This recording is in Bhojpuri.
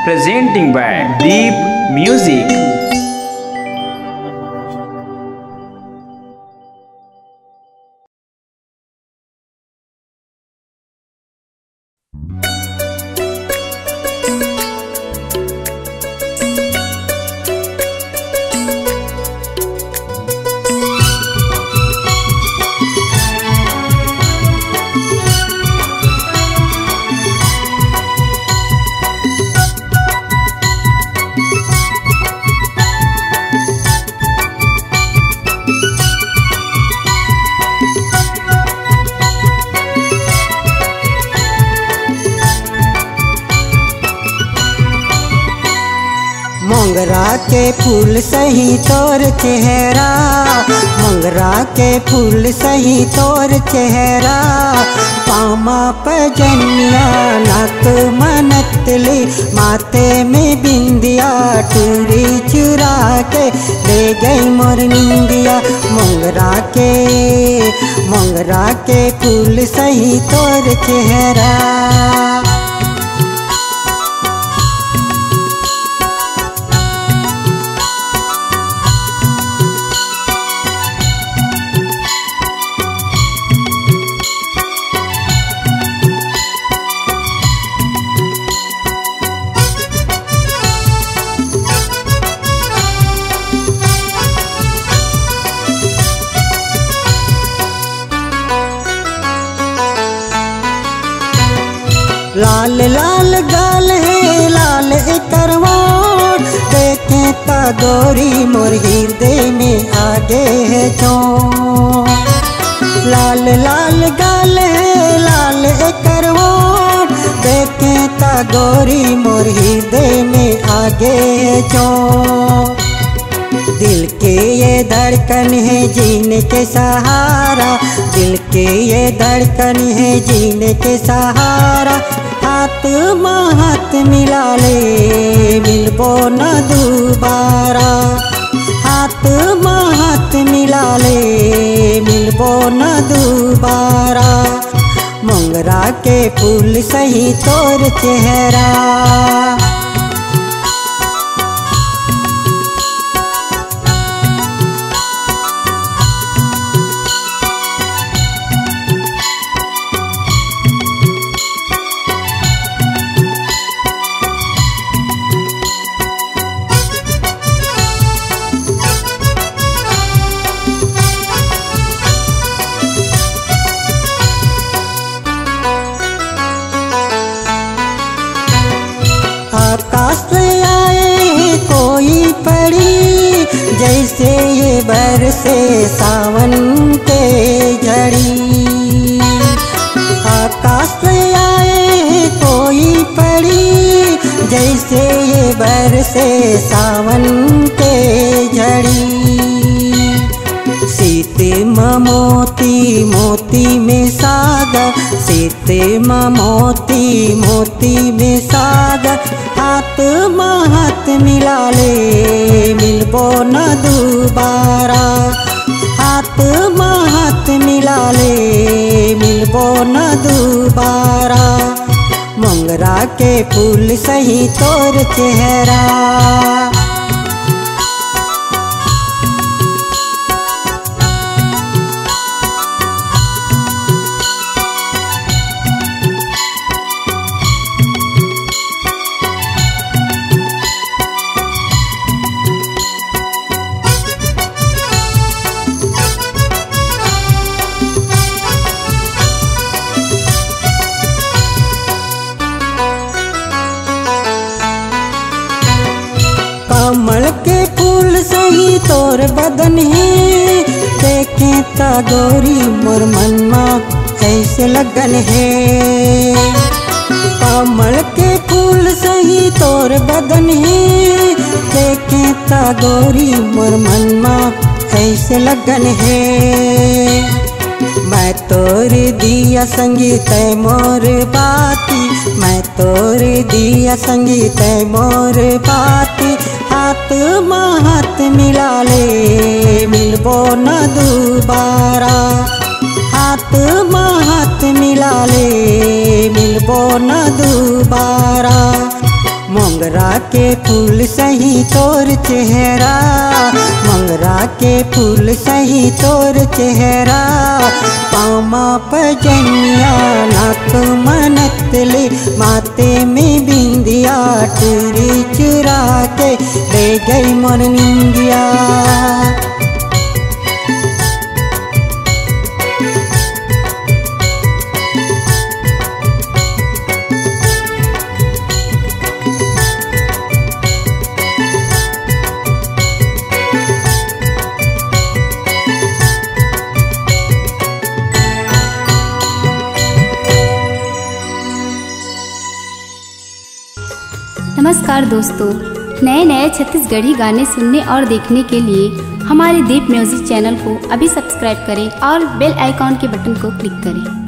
presenting by Deep Music. मोंगरा के फूल सही तोर चेहरा, मोंगरा के फूल सही तोर चेहरा। पामा पजनिया नाक मनतली, माथे में बिंदिया टूरी चुरा के ले गई मोर निंदिया। मोंगरा के फूल सही तोर चेहरा। लाल लाल गाल है लाल करवाट, देखें ता गोरी मोर हृदय में आगे है चोट। लाल लाल गाल है लाल करवाट, देखें ता गोरी मोर हृदय में आगे है चोट। दिल के ये धड़कन है जीने के सहारा, दिल के ये धड़कन है जीने के सहारा। हाथ माँ हाथ मिला ले मिलबो न दोबारा, हाथ माँ हाथ मिला ले मिलबो न दोबारा। मोंगरा के फूल सही तोर चेहरा। आकाश से आए कोई परी, जैसे ये बरसे सावन के झड़ी। आकाश से आए कोई परी, जैसे ये बरसे सावन के झड़ी। सीते मोती मोती में सागर, सीते मोती मोती में सागर। हाथ माँ हाथ मिला ले मिलबो न दोबारा, हाथ माँ हाथ मिला ले मिलबो न दोबारा। मोंगरा के फूल सही तोर चेहरा। कमल के फूल सही तोर बदन है, देखें ता गोरी मोर मनमा ऐसे लगन है। कमल के फूल सही तोर बदन है, देखें ता गोरी मोर मनमा ऐसे लगन है। मैं तोर दिया संगीत मोर बाती, मैं तोर दिया संगीत मोर बाती। हाथ माँ हाथ मिला ले मिलबो न दोबारा, हाथ माँ हाथ मिला ले मिलबो न दोबारा। मंगरा के फूल सही तोर चेहरा, मंगरा के फूल सही तोर चेहरा। पामा पजनिया नाक मनतले, माथे में बिंदिया चूरी चुरा के ले गई मोर निंदिया। नमस्कार दोस्तों, नए नए छत्तीसगढ़ी गाने सुनने और देखने के लिए हमारे दीप म्यूजिक चैनल को अभी सब्सक्राइब करें और बेल आइकॉन के बटन को क्लिक करें।